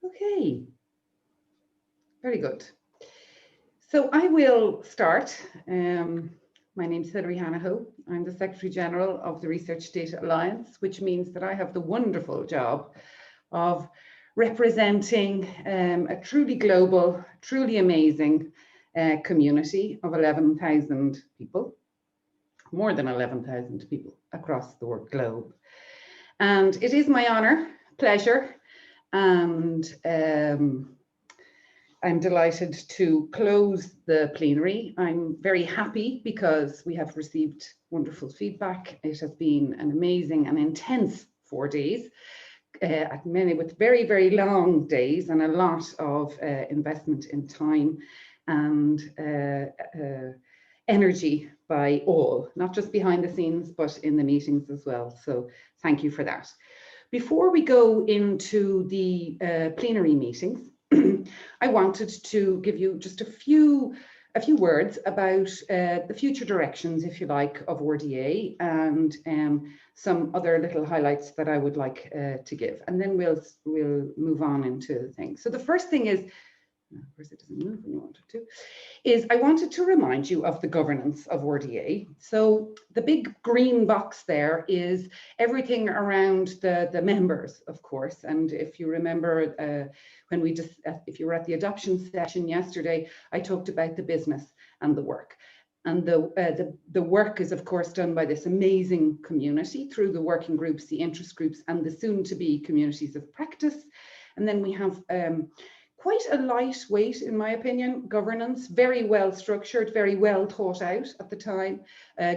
Okay, very good. So I will start. My name is Hilary Hanahoe. I'm the Secretary General of the Research Data Alliance, which means that I have the wonderful job of representing a truly global, truly amazing community of 11,000 people, more than 11,000 people across the globe. And it is my honor, pleasure, and I'm delighted to close the plenary. I'm very happy because we have received wonderful feedback. It has been an amazing and intense 4 days, with very, very long days and a lot of investment in time and energy by all, not just behind the scenes, but in the meetings as well. So thank you for that. Before we go into the plenary meetings, I wanted to give you just a few words about the future directions, if you like, of RDA and some other little highlights that I would like to give, and then we'll move on into things. So the first thing is, of course it doesn't move when you want it to, is I wanted to remind you of the governance of RDA. So the big green box there is everything around the members, of course. And if you remember, when we just, if you were at the adoption session yesterday, I talked about the business and the work. And the work is, of course, done by this amazing community through the working groups, the interest groups, and the soon-to-be communities of practice. And then we have quite a lightweight, in my opinion, governance, very well structured, very well thought out at the time,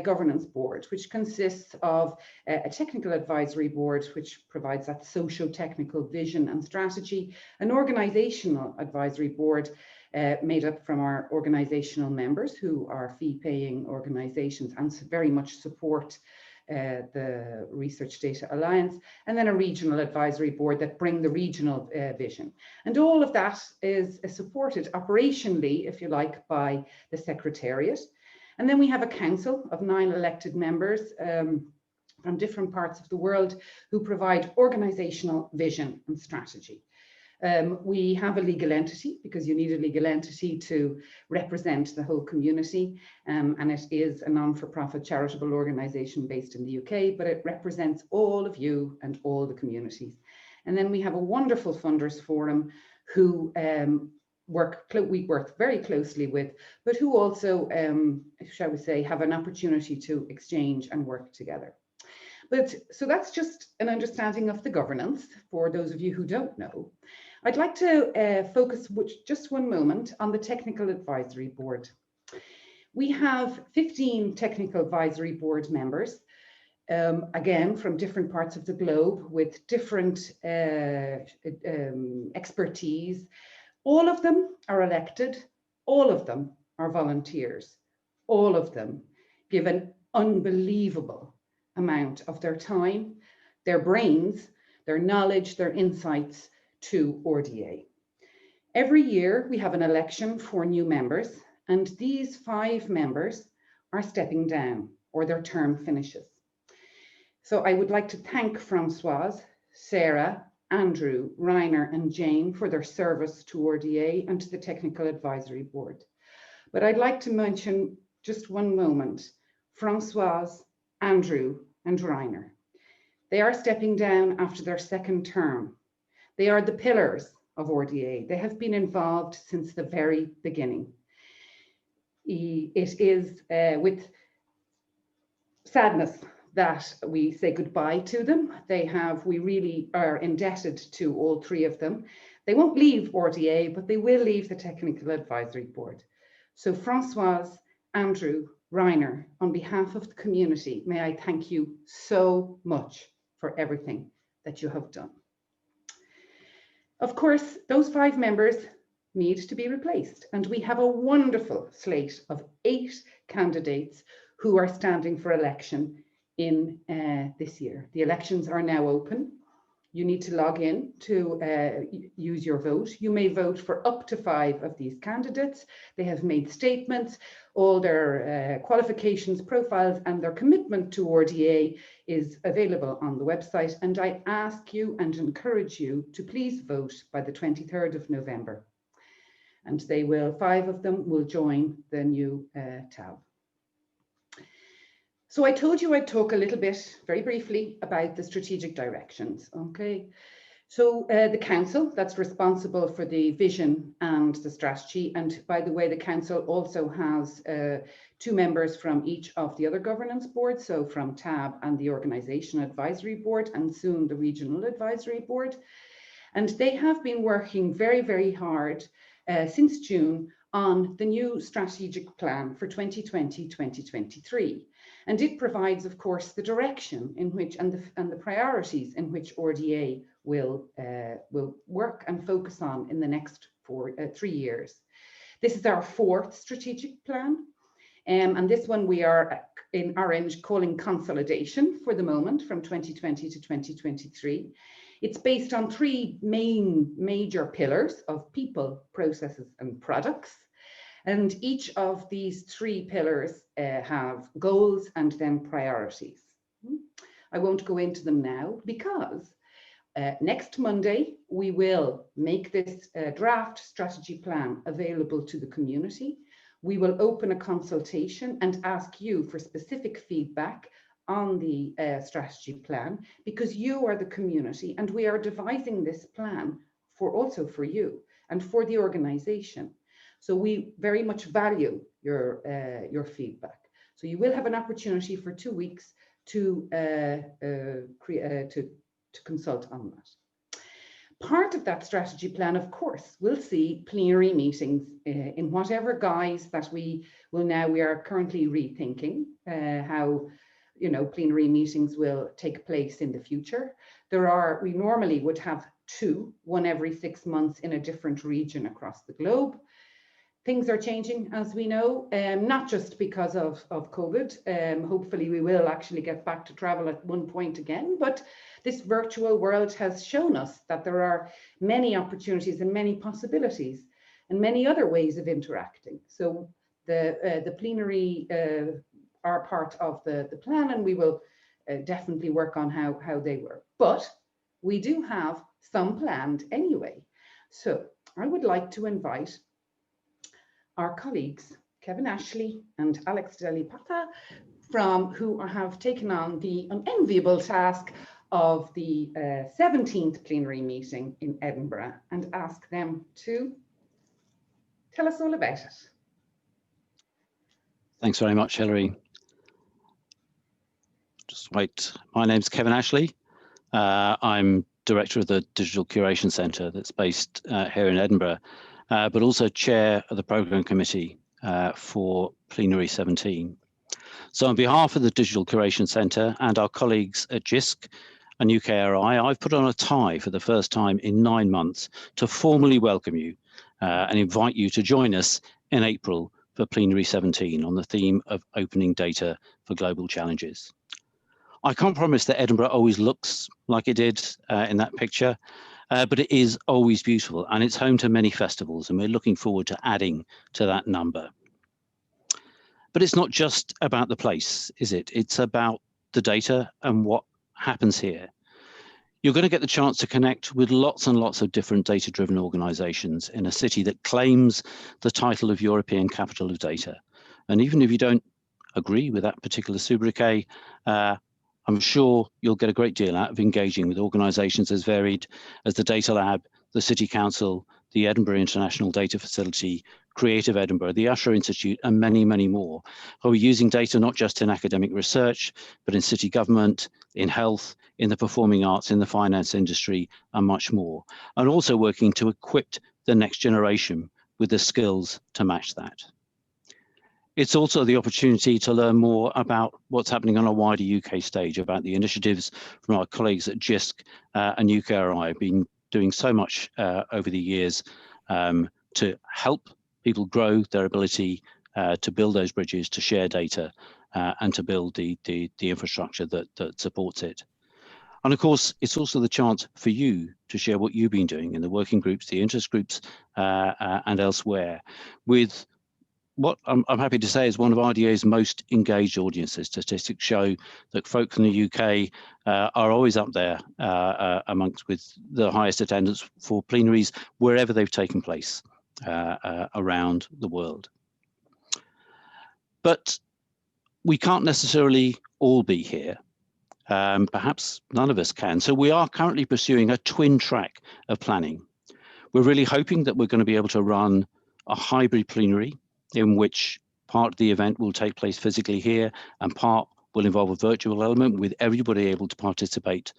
governance board, which consists of a technical advisory board, which provides that socio-technical vision and strategy, an organizational advisory board made up from our organizational members who are fee-paying organizations and very much support the Research Data Alliance, and then a regional advisory board that bring the regional vision. And all of that is supported operationally, if you like, by the Secretariat. And then we have a council of 9 elected members from different parts of the world who provide organizational vision and strategy. We have a legal entity because you need a legal entity to represent the whole community, and it is a non-for-profit charitable organisation based in the UK, but it represents all of you and all the communities. And then we have a wonderful funders forum who we work very closely with, but who also, shall we say, have an opportunity to exchange and work together. But so that's just an understanding of the governance for those of you who don't know. I'd like to focus just one moment on the Technical Advisory Board. We have 15 Technical Advisory Board members, again, from different parts of the globe with different expertise. All of them are elected, all of them are volunteers, all of them give an unbelievable amount of their time, their brains, their knowledge, their insights to RDA. Every year we have an election for new members, and these 5 members are stepping down or their term finishes. So I would like to thank Françoise, Sarah, Andrew, Rainer and Jane for their service to RDA and to the Technical Advisory Board. But I'd like to mention just one moment, Françoise, Andrew and Rainer. They are stepping down after their 2nd term. They are the pillars of RDA. They have been involved since the very beginning. It is with sadness that we say goodbye to them. We really are indebted to all 3 of them. They won't leave RDA, but they will leave the Technical Advisory Board. So Françoise, Andrew, Rainer, on behalf of the community, may I thank you so much for everything that you have done. Of course, those 5 members need to be replaced, and we have a wonderful slate of 8 candidates who are standing for election in this year. The elections are now open, You need to log in to use your vote. You may vote for up to 5 of these candidates. They have made statements, all their qualifications, profiles, and their commitment to RDA is available on the website. And I ask you and encourage you to please vote by the 23rd of November. And 5 of them will join the new tab. So I told you I'd talk a little bit, very briefly, about the strategic directions, okay? So the council, that's responsible for the vision and the strategy. And by the way, the council also has 2 members from each of the other governance boards, so from TAB and the Organisation Advisory Board, and soon the Regional Advisory Board. And they have been working very, very hard since June on the new strategic plan for 2020-2023. And it provides, of course, the direction in which and the priorities in which RDA will work and focus on in the next 3 years. This is our 4th strategic plan. And this one we are in our end calling consolidation for the moment from 2020 to 2023. It's based on 3 major pillars of people, processes, and products. And each of these 3 pillars have goals and then priorities. I won't go into them now because next Monday, we will make this draft strategy plan available to the community. We will open a consultation and ask you for specific feedback on the strategy plan, because you are the community and we are devising this plan also for you and for the organization. So we very much value your feedback. So you will have an opportunity for 2 weeks to consult on that. Part of that strategy plan, of course, will see plenary meetings in whatever guise that we are currently rethinking how plenary meetings will take place in the future. We normally would have 2, one every 6 months in a different region across the globe. Things are changing, as we know, not just because of COVID. Hopefully we will actually get back to travel at one point again, but this virtual world has shown us that there are many opportunities and many possibilities and many other ways of interacting. So the plenary are part of the plan, and we will definitely work on how they work. But we do have some planned anyway. So I would like to invite our colleagues, Kevin Ashley and Alex Delipata, who have taken on the unenviable task of the 17th plenary meeting in Edinburgh, and ask them to tell us all about it. Thanks very much, Hilary. Just wait. My name's Kevin Ashley. I'm director of the Digital Curation Centre that's based here in Edinburgh, but also chair of the programme committee for Plenary 17. So on behalf of the Digital Curation Centre and our colleagues at JISC and UKRI, I've put on a tie for the first time in 9 months to formally welcome you and invite you to join us in April for Plenary 17 on the theme of opening data for global challenges. I can't promise that Edinburgh always looks like it did in that picture, but it is always beautiful, and it's home to many festivals, and we're looking forward to adding to that number. But it's not just about the place, is it? It's about the data and what happens here. You're going to get the chance to connect with lots and lots of different data-driven organizations in a city that claims the title of European Capital of Data. And even if you don't agree with that particular sobriquet, I'm sure you'll get a great deal out of engaging with organisations as varied as the Data Lab, the City Council, the Edinburgh International Data Facility, Creative Edinburgh, the Usher Institute, and many, many more, who are using data not just in academic research, but in city government, in health, in the performing arts, in the finance industry, and much more, and also working to equip the next generation with the skills to match that. It's also the opportunity to learn more about what's happening on a wider UK stage, about the initiatives from our colleagues at JISC and UKRI. Have been doing so much over the years to help people grow their ability to build those bridges, to share data, and to build the infrastructure that supports it. And of course, it's also the chance for you to share what you've been doing in the working groups, the interest groups, and elsewhere, with what I'm happy to say is one of RDA's most engaged audiences. Statistics show that folks in the UK are always up there amongst with the highest attendance for plenaries wherever they've taken place around the world. But we can't necessarily all be here. Perhaps none of us can. So we are currently pursuing a twin track of planning. We're really hoping that we're going to be able to run a hybrid plenary in which part of the event will take place physically here and part will involve a virtual element with everybody able to participate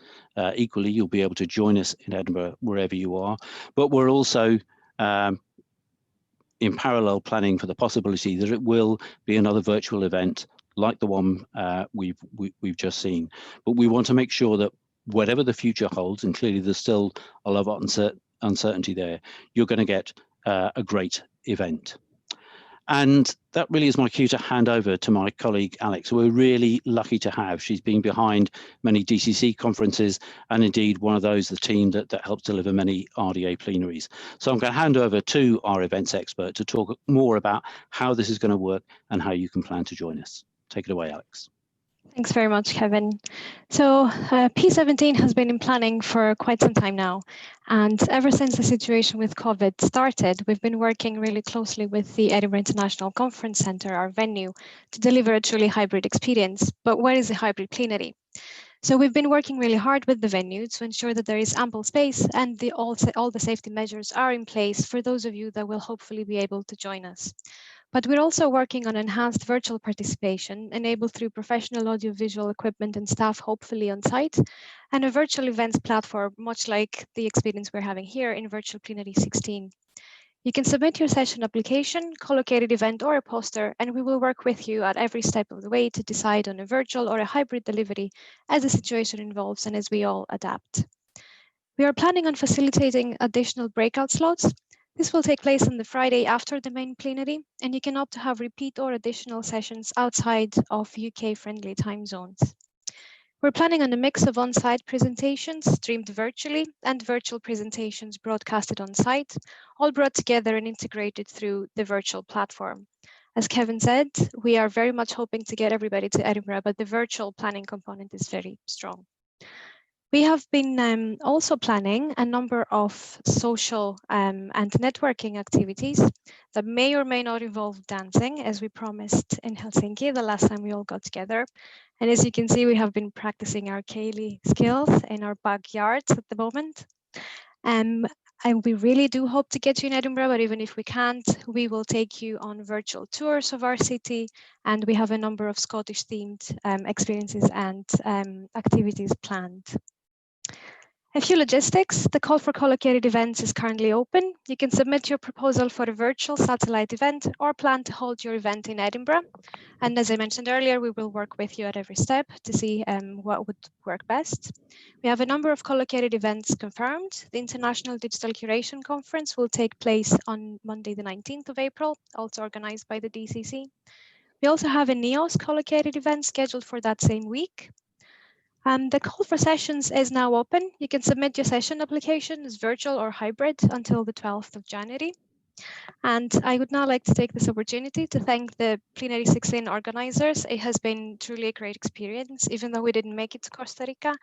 equally. You'll be able to join us in Edinburgh wherever you are. But we're also in parallel planning for the possibility that it will be another virtual event like the one we've just seen. But we want to make sure that whatever the future holds, and clearly there's still a lot of uncertainty there, you're going to get a great event. And that really is my cue to hand over to my colleague, Alex, who we're really lucky to have. She's been behind many DCC conferences and indeed one of those, the team that helps deliver many RDA plenaries. So I'm going to hand over to our events expert to talk more about how this is going to work and how you can plan to join us. Take it away, Alex. Thanks very much, Kevin. So P17 has been in planning for quite some time now. And ever since the situation with COVID started, we've been working really closely with the Edinburgh International Conference Centre, our venue, to deliver a truly hybrid experience. But where is the hybrid plenary? So we've been working really hard with the venue to ensure that there is ample space and all the safety measures are in place for those of you that will hopefully be able to join us. But we're also working on enhanced virtual participation enabled through professional audiovisual equipment and staff hopefully on site, and a virtual events platform, much like the experience we're having here in Virtual Plenary 16. You can submit your session application, co-located event or a poster, and we will work with you at every step of the way to decide on a virtual or a hybrid delivery as the situation evolves and as we all adapt. We are planning on facilitating additional breakout slots. This will take place on the Friday after the main plenary, and you can opt to have repeat or additional sessions outside of UK-friendly time zones. We're planning on a mix of on-site presentations streamed virtually and virtual presentations broadcasted on-site, all brought together and integrated through the virtual platform. As Kevin said, we are very much hoping to get everybody to Edinburgh, but the virtual planning component is very strong. We have been also planning a number of social and networking activities that may or may not involve dancing, as we promised in Helsinki the last time we all got together. And as you can see, we have been practicing our Ceilidh skills in our backyards at the moment. And we really do hope to get you in Edinburgh, but even if we can't, we will take you on virtual tours of our city. And we have a number of Scottish themed experiences and activities planned. A few logistics. The call for co-located events is currently open. You can submit your proposal for a virtual satellite event or plan to hold your event in Edinburgh. And as I mentioned earlier, we will work with you at every step to see what would work best. We have a number of co-located events confirmed. The International Digital Curation Conference will take place on Monday, the 19th of April, also organized by the DCC. We also have a NEOS co-located event scheduled for that same week. The call for sessions is now open. You can submit your session application as virtual or hybrid until the 12th of January. And I would now like to take this opportunity to thank the Plenary 16 organizers. It has been truly a great experience, even though we didn't make it to Costa Rica.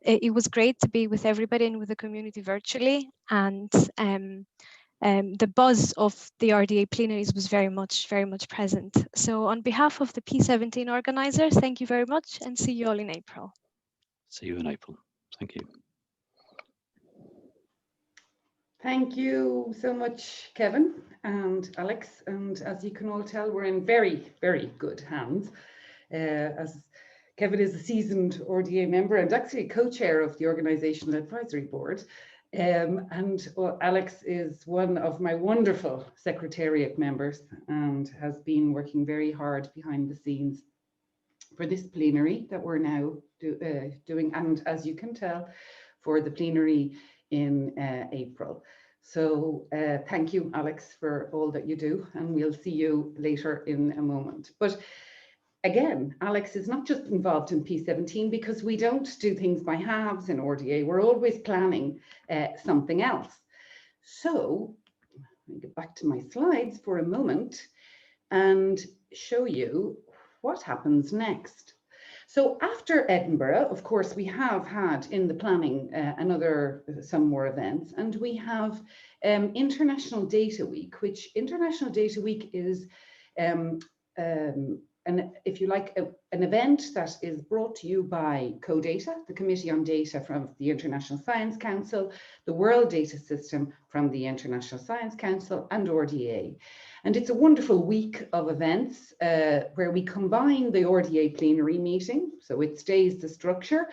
It was great to be with everybody and with the community virtually. And the buzz of the RDA plenaries was very much present. So on behalf of the P17 organizers, thank you very much and see you all in April. See you in April. Thank you. Thank you so much, Kevin and Alex. And as you can all tell, we're in very, very good hands. As Kevin is a seasoned RDA member and actually co-chair of the Organizational Advisory Board. Alex is one of my wonderful Secretariat members and has been working very hard behind the scenes for this plenary that we're now doing, and as you can tell, for the plenary in April. So thank you, Alex, for all that you do, and we'll see you later in a moment. But again, Alex is not just involved in P17 because we don't do things by halves in RDA. We're always planning something else. So let me get back to my slides for a moment and show you what happens next. So after Edinburgh, of course, we have had in the planning some more events, and we have International Data Week, which International Data Week is if you like, an event that is brought to you by CODATA, the Committee on Data from the International Science Council, the World Data System from the International Science Council, and RDA. And it's a wonderful week of events where we combine the RDA plenary meeting, so it stays the structure,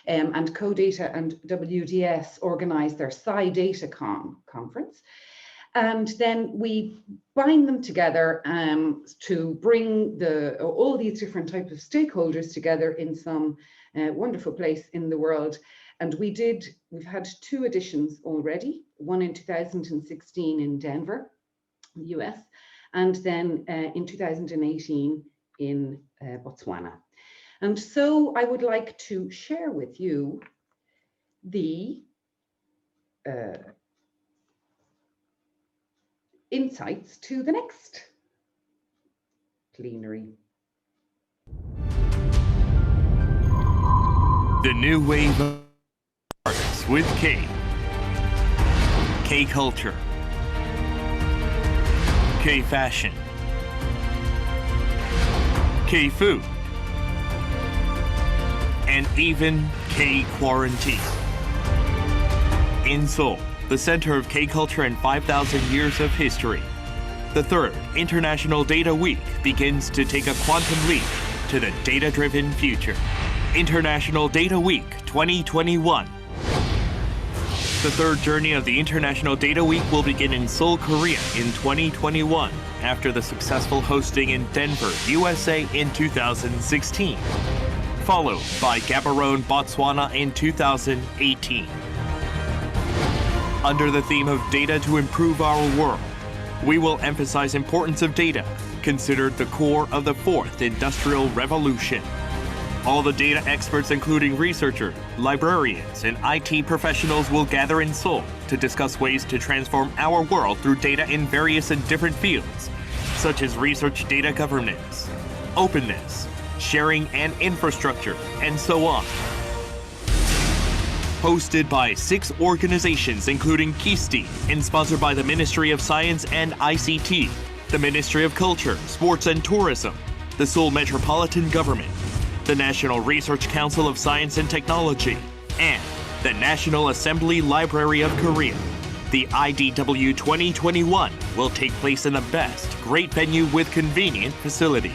and CODATA and WDS organise their SciDataCon conference. And then we bind them together to bring all these different types of stakeholders together in some wonderful place in the world. And we've had 2 editions already, one in 2016 in Denver, US, and then in 2018 in Botswana. And so I would like to share with you the insights to the next plenary. The new wave of arts with K culture, K fashion, K food, and even K quarantine. In Seoul, the center of K culture and 5,000 years of history, the 3rd International Data Week begins to take a quantum leap to the data-driven future. International Data Week 2021. The 3rd journey of the International Data Week will begin in Seoul, Korea in 2021, after the successful hosting in Denver, USA in 2016, followed by Gaborone, Botswana in 2018. Under the theme of Data to Improve Our World, we will emphasize importance of data, considered the core of the 4th Industrial Revolution. All the data experts, including researchers, librarians, and IT professionals, will gather in Seoul to discuss ways to transform our world through data in various and different fields, such as research, data governance, openness, sharing and infrastructure, and so on. Hosted by 6 organizations, including KISTI, and sponsored by the Ministry of Science and ICT, the Ministry of Culture, Sports and Tourism, the Seoul Metropolitan Government, the National Research Council of Science and Technology, and the National Assembly Library of Korea. The IDW 2021 will take place in the best, great venue with convenient facility.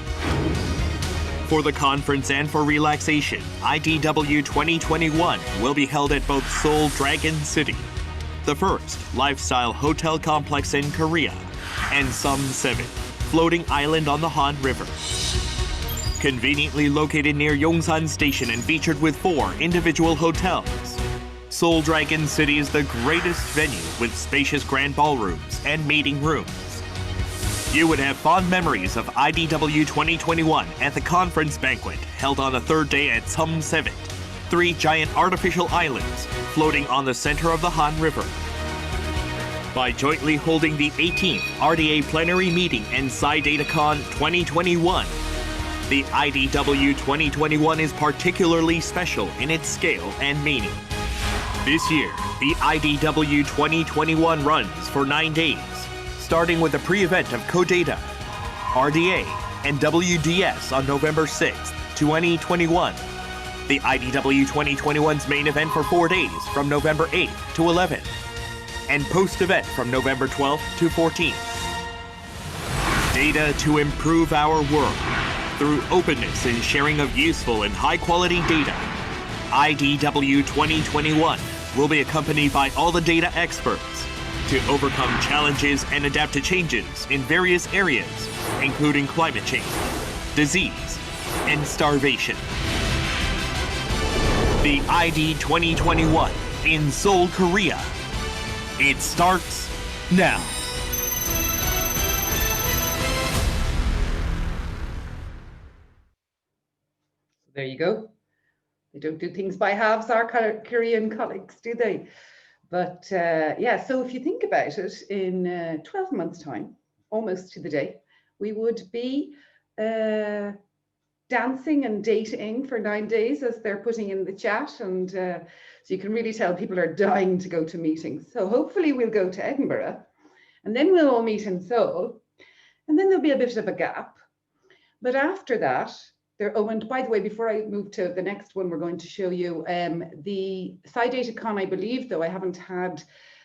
For the conference and for relaxation, IDW 2021 will be held at both Seoul Dragon City, the first lifestyle hotel complex in Korea, and Sum 7, floating island on the Han River. Conveniently located near Yongsan Station and featured with 4 individual hotels, Seoul Dragon City is the greatest venue with spacious grand ballrooms and meeting rooms. You would have fond memories of IDW 2021 at the conference banquet held on the 3rd day at Sum 7, 3 giant artificial islands floating on the center of the Han River. By jointly holding the 18th RDA Plenary Meeting and SciDataCon 2021, the IDW 2021 is particularly special in its scale and meaning. This year, the IDW 2021 runs for 9 days, starting with the pre-event of CODATA, RDA, and WDS on November 6, 2021. The IDW 2021's main event for 4 days from November 8th to 11th, and post-event from November 12th to 14th. Data to improve our world through openness and sharing of useful and high-quality data. IDW 2021 will be accompanied by all the data experts to overcome challenges and adapt to changes in various areas, including climate change, disease, and starvation. The ID 2021 in Seoul, Korea. It starts now. There you go. They don't do things by halves, our Korean colleagues, do they? But yeah, so if you think about it, in 12 months' time, almost to the day, we would be dancing and dating for 9 days, as they're putting in the chat. And so you can really tell people are dying to go to meetings. So hopefully we'll go to Edinburgh, and then we'll all meet in Seoul. And then there'll be a bit of a gap. But after that, oh, and by the way, before I move to the next one, we're going to show you the SciDataCon, I believe, though I haven't had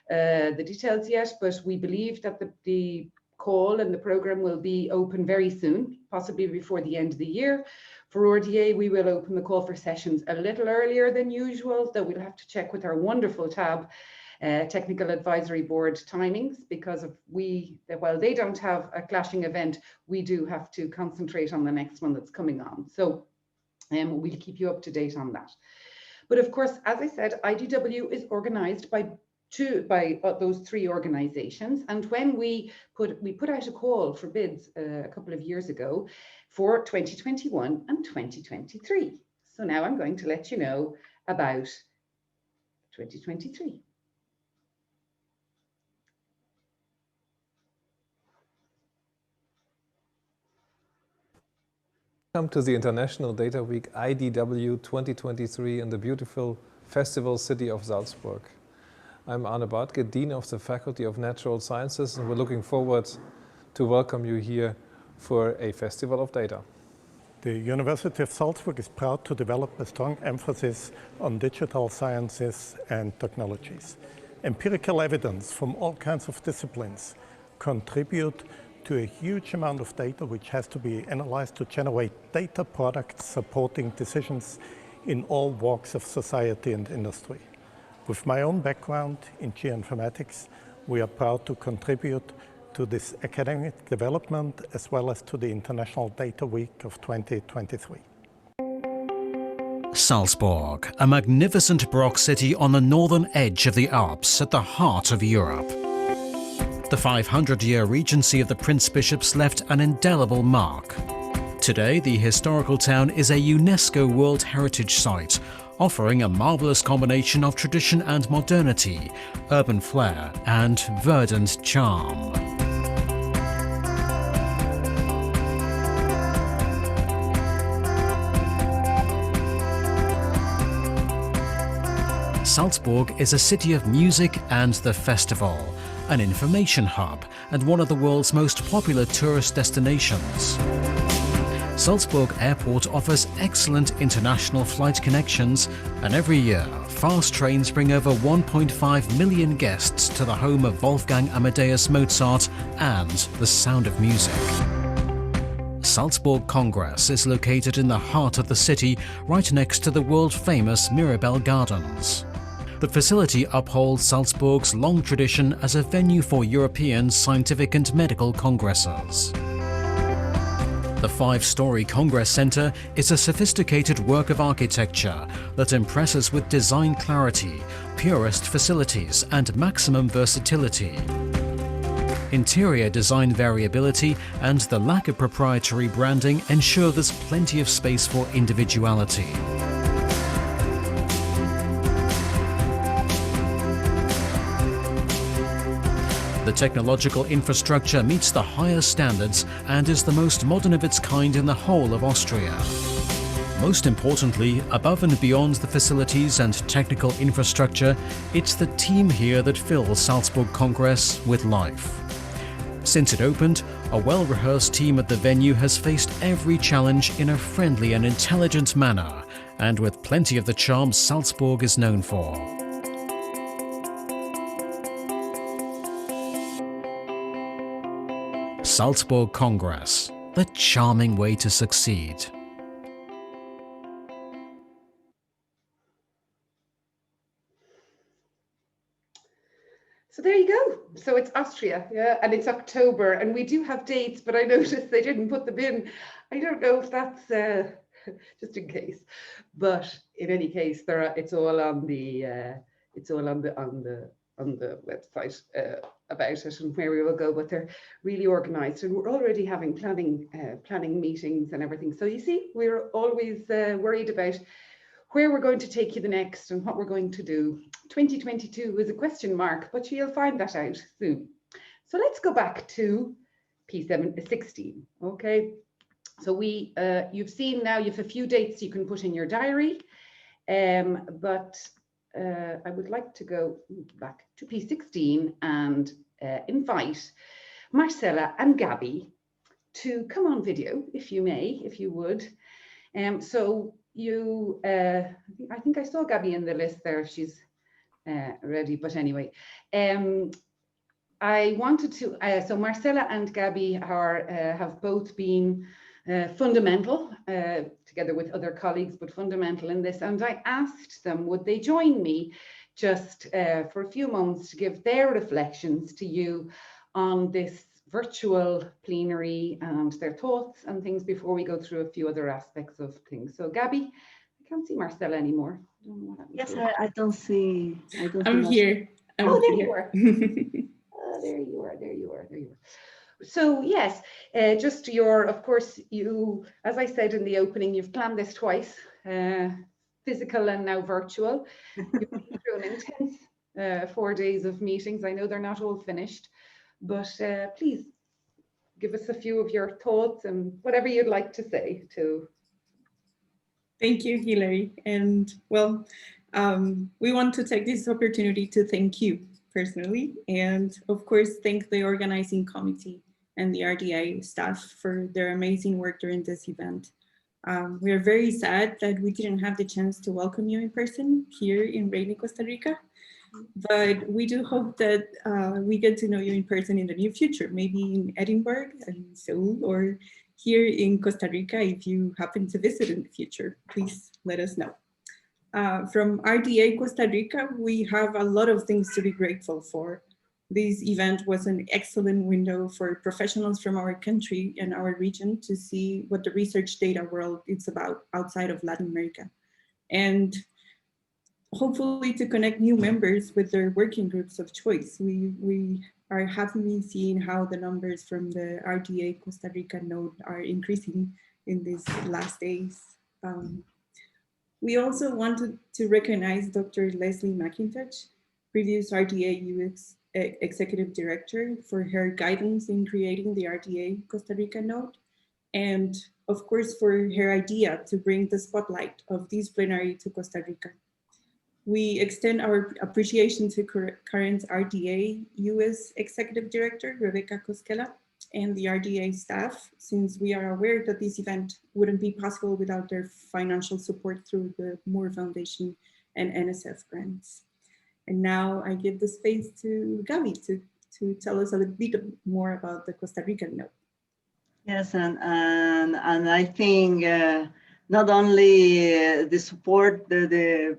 the details yet, but we believe that the call and the program will be open very soon, possibly before the end of the year. For RDA, we will open the call for sessions a little earlier than usual, though we'll have to check with our wonderful TAB Technical Advisory Board timings, because while they don't have a clashing event, we do have to concentrate on the next one that's coming on. So we'll keep you up to date on that. But of course, as I said, IDW is organized by those 3 organizations. And when we put out a call for bids a couple of years ago for 2021 and 2023. So now I'm going to let you know about 2023. Welcome to the International Data Week IDW 2023 in the beautiful festival city of Salzburg. I'm Arne Bartke, Dean of the Faculty of Natural Sciences, and we're looking forward to welcome you here for a Festival of Data. The University of Salzburg is proud to develop a strong emphasis on digital sciences and technologies. Empirical evidence from all kinds of disciplines contribute to a huge amount of data which has to be analyzed to generate data products supporting decisions in all walks of society and industry. With my own background in geoinformatics, we are proud to contribute to this academic development as well as to the International Data Week of 2023. Salzburg, a magnificent Baroque city on the northern edge of the Alps at the heart of Europe. The 500-year regency of the prince-bishops left an indelible mark. Today, the historical town is a UNESCO World Heritage Site, offering a marvelous combination of tradition and modernity, urban flair and verdant charm. Salzburg is a city of music and the festival, an information hub and one of the world's most popular tourist destinations. Salzburg Airport offers excellent international flight connections, and every year, fast trains bring over 1.5 million guests to the home of Wolfgang Amadeus Mozart and the sound of music. Salzburg Congress is located in the heart of the city, right next to the world-famous Mirabell Gardens. The facility upholds Salzburg's long tradition as a venue for European scientific and medical congresses. The 5-story Congress Center is a sophisticated work of architecture that impresses with design clarity, purest facilities, and maximum versatility. Interior design variability and the lack of proprietary branding ensure there's plenty of space for individuality. The technological infrastructure meets the highest standards and is the most modern of its kind in the whole of Austria. Most importantly, above and beyond the facilities and technical infrastructure, it's the team here that fills Salzburg Congress with life. Since it opened, a well-rehearsed team at the venue has faced every challenge in a friendly and intelligent manner, and with plenty of the charm Salzburg is known for. Salzburg Congress, the charming way to succeed. So there you go. So it's Austria, yeah, and it's October, and we do have dates, but I noticed they didn't put them in. I don't know if that's just in case, but in any case, it's all on the website about it and where we will go, but they're really organized, and we're already having planning meetings and everything. So you see, we're always worried about where we're going to take you the next and what we're going to do. 2022 is a question mark, but you'll find that out soon. So let's go back to P16, okay? So you've seen now, you have a few dates you can put in your diary, but I would like to go back to P16 and invite Marcella and Gabby to come on video, if you may, if you would. So you, I think I saw Gabby in the list there, if she's ready, but anyway. I wanted to, so Marcella and Gabby have both been fundamental, together with other colleagues, but fundamental in this. And I asked them, would they join me just for a few moments to give their reflections to you on this virtual plenary and their thoughts and things before we go through a few other aspects of things. So Gabby, I can't see Marcella anymore. I don't know what happened. Yes, I don't see. I'm here. Oh, there you are. There you are. There you are. There you are. So yes, just of course, you, as I said in the opening, you've planned this twice, physical and now virtual. You've been through an intense 4 days of meetings. I know they're not all finished, but please give us a few of your thoughts and whatever you'd like to say to. Thank you, Hilary. And well, we want to take this opportunity to thank you personally, and of course, thank the organizing committee and the RDA staff for their amazing work during this event. We are very sad that we didn't have the chance to welcome you in person here in rainy Costa Rica, but we do hope that we get to know you in person in the near future, maybe in Edinburgh and Seoul, or here in Costa Rica. If you happen to visit in the future, please let us know. From RDA Costa Rica, we have a lot of things to be grateful for. This event was an excellent window for professionals from our country and our region to see what the research data world is about outside of Latin America, and hopefully to connect new members with their working groups of choice. We are happily seeing how the numbers from the RDA Costa Rica node are increasing in these last days. We also wanted to recognize Dr. Leslie McIntosh, previous RDA UX Executive Director, for her guidance in creating the RDA Costa Rica node, and of course for her idea to bring the spotlight of this plenary to Costa Rica. We extend our appreciation to current RDA US Executive Director, Rebecca Cosquela, and the RDA staff, since we are aware that this event wouldn't be possible without their financial support through the Moore Foundation and NSF grants. And now I give the space to Gabby to tell us a little bit more about the Costa Rican node. Yes, and I think not only the support, the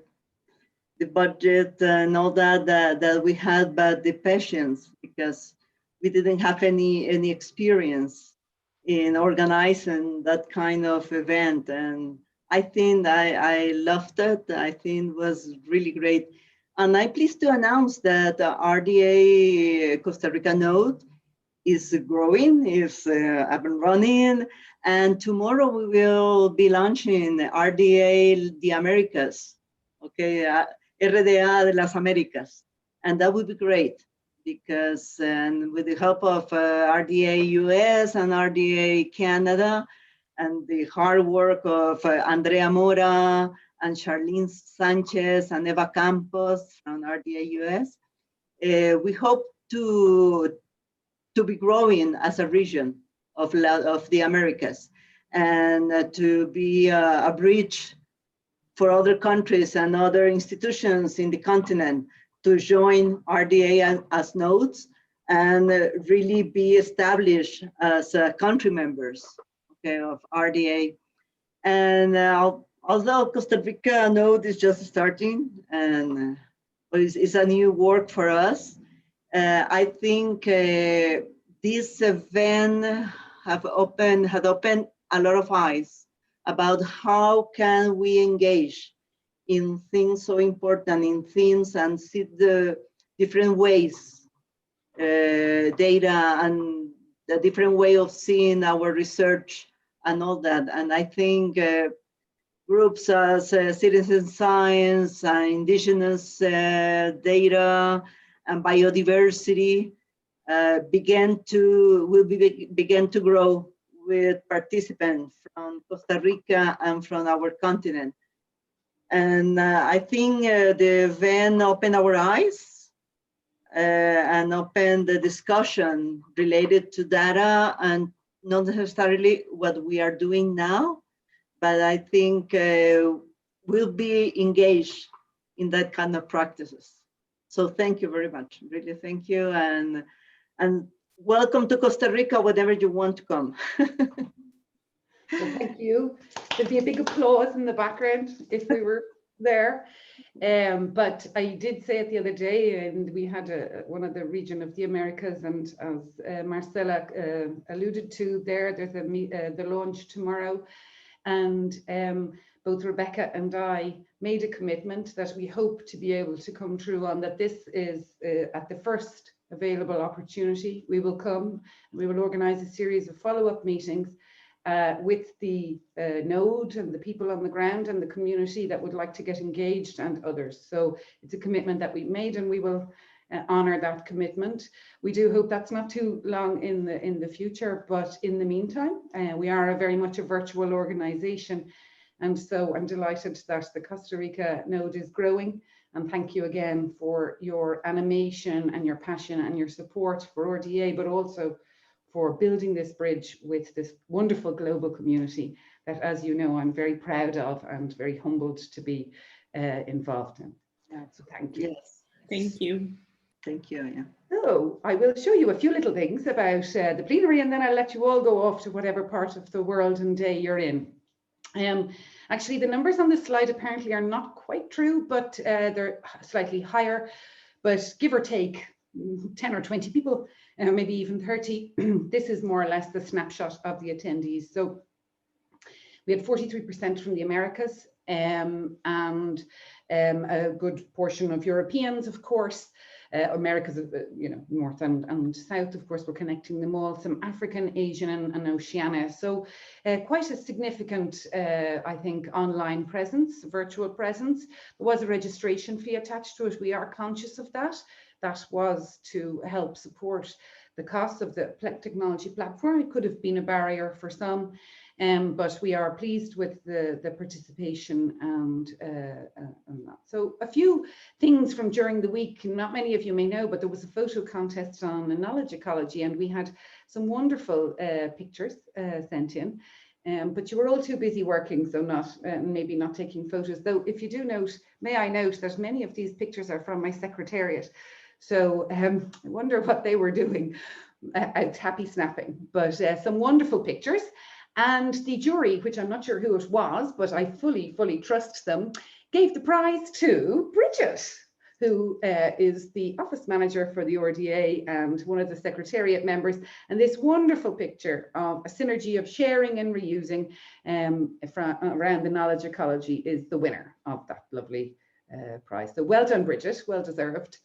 budget and all that we had, but the patience, because we didn't have any experience in organizing that kind of event. And I think I loved it. I think it was really great. And I'm pleased to announce that the RDA Costa Rica node is growing, is up and running. And tomorrow we will be launching RDA the Americas, okay, RDA de las Americas. And that would be great, because with the help of RDA US and RDA Canada, and the hard work of Andrea Mora and Charlene Sanchez and Eva Campos from RDA US, we hope to be growing as a region of the Americas, and to be a bridge for other countries and other institutions in the continent to join RDA as nodes and really be established as country members, okay, of RDA. And although Costa Rica node is just starting and it's a new work for us, I think this event had opened a lot of eyes about how can we engage in things so important, in things, and see the different ways data and the different way of seeing our research and all that. And I think groups as citizen science, indigenous data, and biodiversity begin to grow with participants from Costa Rica and from our continent. And I think the event opened our eyes and opened the discussion related to data, and not necessarily what we are doing now, but I think we'll be engaged in that kind of practices. So thank you very much, really thank you, and welcome to Costa Rica whenever you want to come. Well, thank you. There'd be a big applause in the background if we were there. But I did say it the other day, and we had one of the region of the Americas, and as Marcela alluded to there's the launch tomorrow, and both Rebecca and I made a commitment that we hope to be able to come true on, that this is at the first available opportunity. We will come, we will organize a series of follow-up meetings with the node and the people on the ground and the community that would like to get engaged, and others. So it's a commitment that we've made, and we will honor that commitment. We do hope that's not too long in the future, but in the meantime, we are very much a virtual organization. And so I'm delighted that the Costa Rica node is growing. And thank you again for your animation and your passion and your support for RDA, but also for building this bridge with this wonderful global community that, as you know, I'm very proud of and very humbled to be involved in. So thank you. Yes. Thank you. Thank you. Yeah. So I will show you a few little things about the plenary, and then I'll let you all go off to whatever part of the world and day you're in. Actually, the numbers on this slide apparently are not quite true, but they're slightly higher, but give or take 10 or 20 people, maybe even 30. This is more or less the snapshot of the attendees. So we had 43% from the Americas, and a good portion of Europeans, of course. Americas, north and south, of course, we're connecting them all, some African, Asian, and Oceania. So quite a significant, I think, online presence, virtual presence. There was a registration fee attached to it. We are conscious of that. That was to help support the cost of the technology platform. It could have been a barrier for some, but we are pleased with the participation and that. So a few things from during the week. Not many of you may know, but there was a photo contest on knowledge ecology, and we had some wonderful pictures sent in. But you were all too busy working, so maybe not taking photos. Though, if you do note, may I note that many of these pictures are from my secretariat. So I wonder what they were doing out happy snapping. But some wonderful pictures. And the jury, which I'm not sure who it was, but I fully trust them, gave the prize to Bridget, who is the office manager for the RDA and one of the secretariat members. And this wonderful picture of a synergy of sharing and reusing around the knowledge ecology is the winner of that lovely prize. So well done, Bridget, well deserved.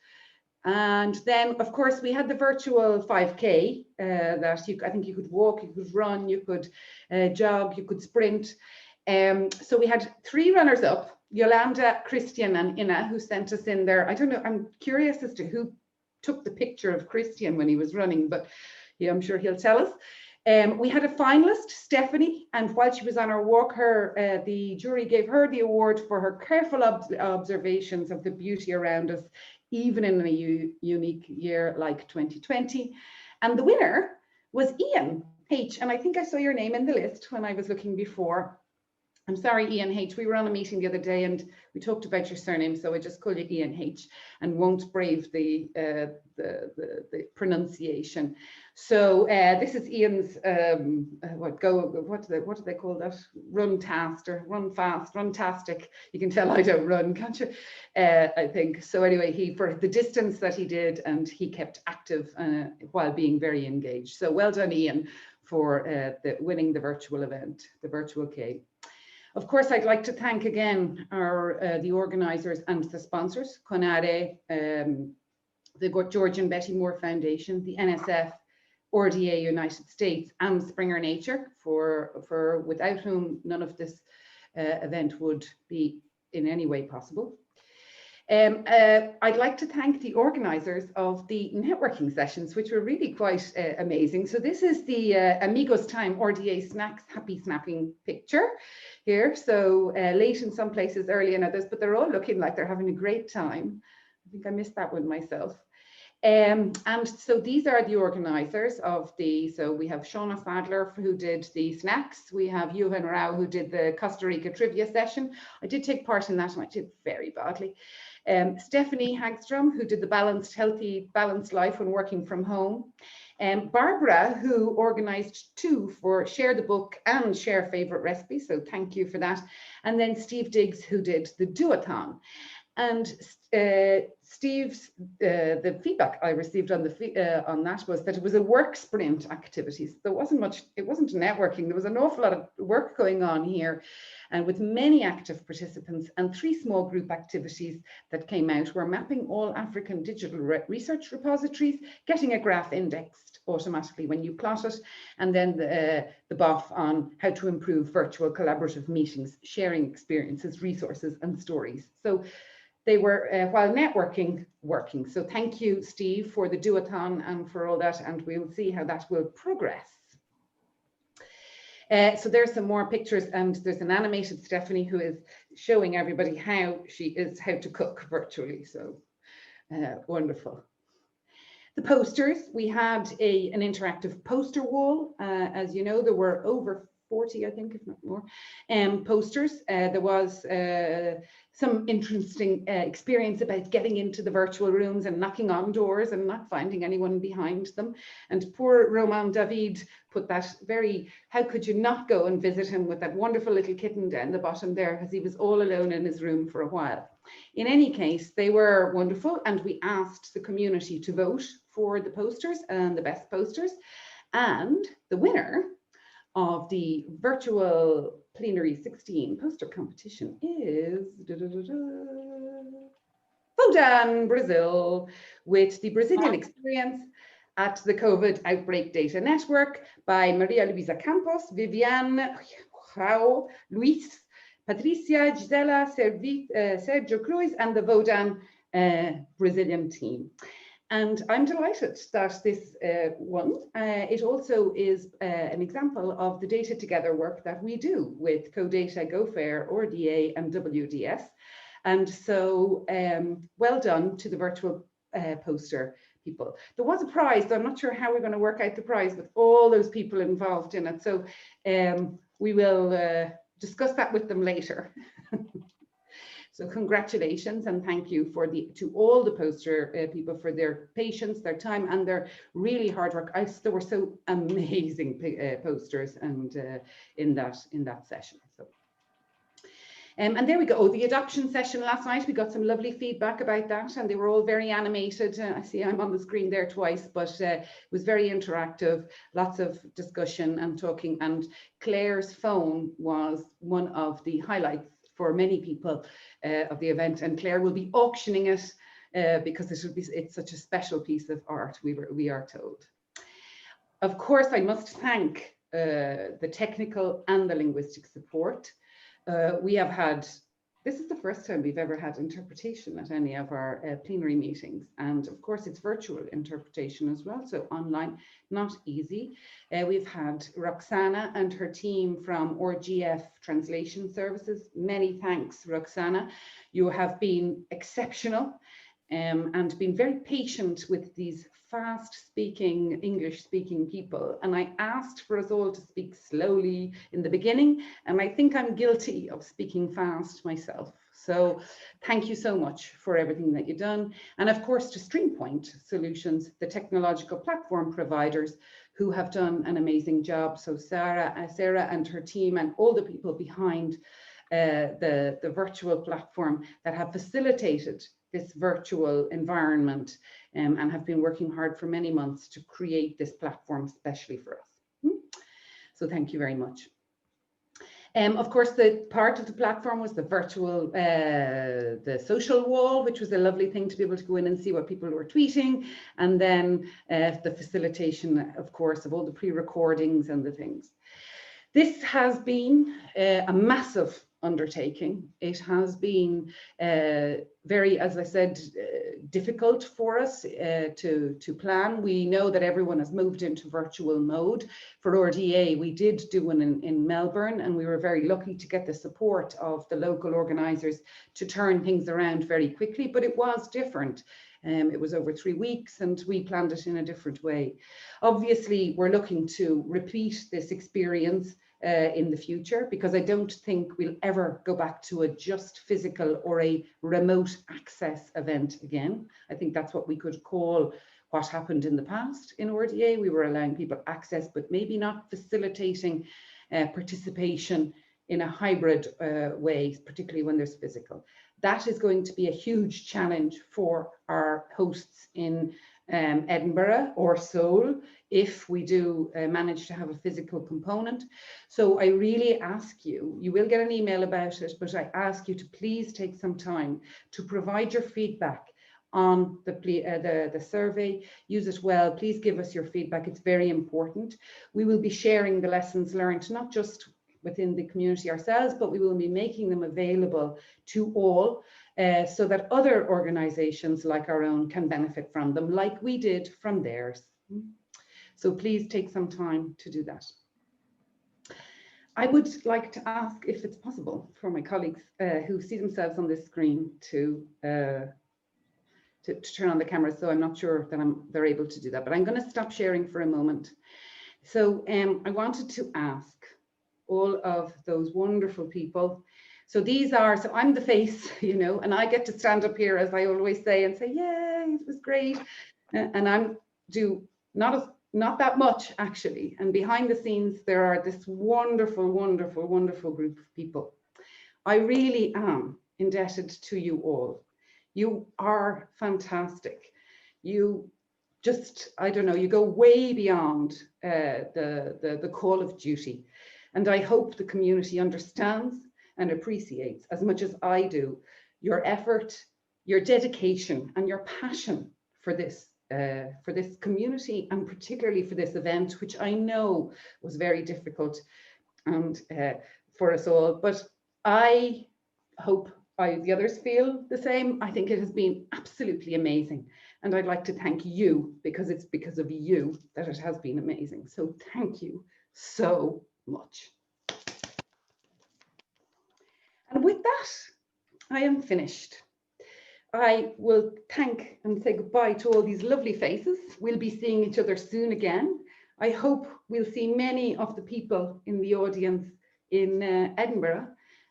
And then, of course, we had the virtual 5K that I think you could walk, you could run, you could jog, you could sprint. So we had 3 runners up, Yolanda, Christian, and Ina, who sent us in there. I don't know, I'm curious as to who took the picture of Christian when he was running, but yeah, I'm sure he'll tell us. We had a finalist, Stephanie, and while she was on her walk, the jury gave her the award for her careful observations of the beauty around us, even in a unique year like 2020. And the winner was Ian H. And I think I saw your name in the list when I was looking before. I'm sorry, Ian H. We were on a meeting the other day and we talked about your surname, so I just call you Ian H. and won't brave the pronunciation. So this is Ian's what do they call that? Run fast or run fast, runtastic. You can tell I don't run, can't you? I think so. Anyway, for the distance that he did, and he kept active while being very engaged. So well done, Ian, for winning the virtual event, the virtual K. Of course, I'd like to thank again the organisers and the sponsors, CONADE, the George and Betty Moore Foundation, the NSF, RDA United States, and Springer Nature, without whom none of this event would be in any way possible. I'd like to thank the organisers of the networking sessions, which were really quite amazing. So this is the Amigos Time RDA Snacks Happy Snapping picture here. So late in some places, early in others, but they're all looking like they're having a great time. I think I missed that one myself. And so these are the organisers of so we have Shauna Sadler who did the snacks. We have Johan Rao who did the Costa Rica trivia session. I did take part in that and I did very badly. Stephanie Hagstrom who did the healthy, balanced life when working from home. Barbara who organised 2 for Share the Book and Share Favourite Recipes. So thank you for that. And then Steve Diggs who did the Do-a-thon. And Steve's, the feedback I received on that was that it was a work sprint activity. So there wasn't much, it wasn't networking. There was an awful lot of work going on here, and with many active participants and 3 small group activities that came out were mapping all African digital research repositories, getting a graph indexed automatically when you plot it, and then the BOF on how to improve virtual collaborative meetings, sharing experiences, resources, and stories. So they were, while networking, working. So thank you, Steve, for the do-a-thon and for all that, and we'll see how that will progress. So there's some more pictures, and there's an animated Stephanie who is showing everybody how to cook virtually. So wonderful. The posters, we had an interactive poster wall. As you know, there were over 40, I think, if not more, posters. There was some interesting experience about getting into the virtual rooms and knocking on doors and not finding anyone behind them. And poor Roman David put that how could you not go and visit him with that wonderful little kitten down the bottom there, as he was all alone in his room for a while. In any case, they were wonderful, and we asked the community to vote for the posters and the best posters. And the winner of the virtual Plenary 16 poster competition is Vodan Brazil, with the Brazilian experience at the COVID Outbreak Data Network by Maria Luisa Campos, Viviane Rao, Luis, Patricia, Gisela, Sergio Cruz, and the Vodan Brazilian team. And I'm delighted that this won. It also is an example of the data together work that we do with CoData, GoFair, RDA, and WDS. And so well done to the virtual poster people. There was a prize, so I'm not sure how we're going to work out the prize with all those people involved in it. So we will discuss that with them later. So congratulations and thank you to all the poster people for their patience, their time, and their really hard work. There were so amazing posters and in that session. So. And there we go. Oh, the adoption session last night, we got some lovely feedback about that, and they were all very animated. I see I'm on the screen there twice, but it was very interactive, lots of discussion and talking, and Claire's phone was one of the highlights for many people of the event, and Claire will be auctioning it because it's such a special piece of art, we are told. Of course, I must thank the technical and the linguistic support. This is the first time we've ever had interpretation at any of our plenary meetings. And of course, it's virtual interpretation as well. So online, not easy. We've had Roxana and her team from RGF Translation Services. Many thanks, Roxana. You have been exceptional and been very patient with these fast-speaking, English-speaking people. And I asked for us all to speak slowly in the beginning, and I think I'm guilty of speaking fast myself. So thank you so much for everything that you've done. And of course, to StreamPoint Solutions, the technological platform providers who have done an amazing job. So Sarah and her team and all the people behind the virtual platform that have facilitated this virtual environment and have been working hard for many months to create this platform especially for us. So thank you very much. Of course, the part of the platform was the virtual, the social wall, which was a lovely thing to be able to go in and see what people were tweeting. And then the facilitation, of course, of all the pre-recordings and the things. This has been a massive undertaking. It has been very, as I said, difficult for us to plan. We know that everyone has moved into virtual mode. For RDA, we did do one in Melbourne, and we were very lucky to get the support of the local organisers to turn things around very quickly, but it was different. It was over 3 weeks and we planned it in a different way. Obviously, we're looking to repeat this experience in the future, because I don't think we'll ever go back to a just physical or a remote access event again. I think that's what we could call what happened in the past in RDA. We were allowing people access, but maybe not facilitating participation in a hybrid way, particularly when there's physical. That is going to be a huge challenge for our hosts in Edinburgh or Seoul, if we do manage to have a physical component. So I really ask you, you will get an email about it, but I ask you to please take some time to provide your feedback on the survey. Use it well. Please give us your feedback. It's very important. We will be sharing the lessons learned, not just within the community ourselves, but we will be making them available to all, so that other organizations like our own can benefit from them, like we did from theirs. So please take some time to do that. I would like to ask if it's possible for my colleagues who see themselves on this screen to turn on the camera. So I'm not sure that they're able to do that, but I'm going to stop sharing for a moment. So I wanted to ask all of those wonderful people. So these are, so I'm the face, you know, and I get to stand up here, as I always say, and say, yay, it was great. And I'm do not that much actually. And behind the scenes, there are this wonderful, wonderful, wonderful group of people. I really am indebted to you all. You are fantastic. You just, I don't know, you go way beyond the call of duty. And I hope the community understands and appreciates, as much as I do, your effort, your dedication, and your passion for this community, and particularly for this event, which I know was very difficult and for us all. But I hope the others feel the same. I think it has been absolutely amazing. And I'd like to thank you, because it's because of you that it has been amazing. So thank you so much. And with that, I am finished. I will thank and say goodbye to all these lovely faces. We'll be seeing each other soon again. I hope we'll see many of the people in the audience in Edinburgh.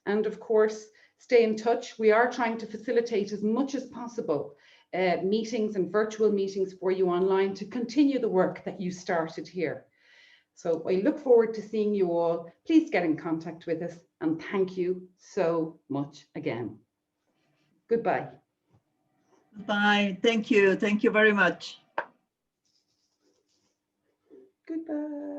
And of course, stay in touch. We are trying to facilitate as much as possible meetings and virtual meetings for you online to continue the work that you started here. So I look forward to seeing you all. Please get in contact with us, and thank you so much again. Goodbye. Bye. Thank you. Thank you very much. Goodbye.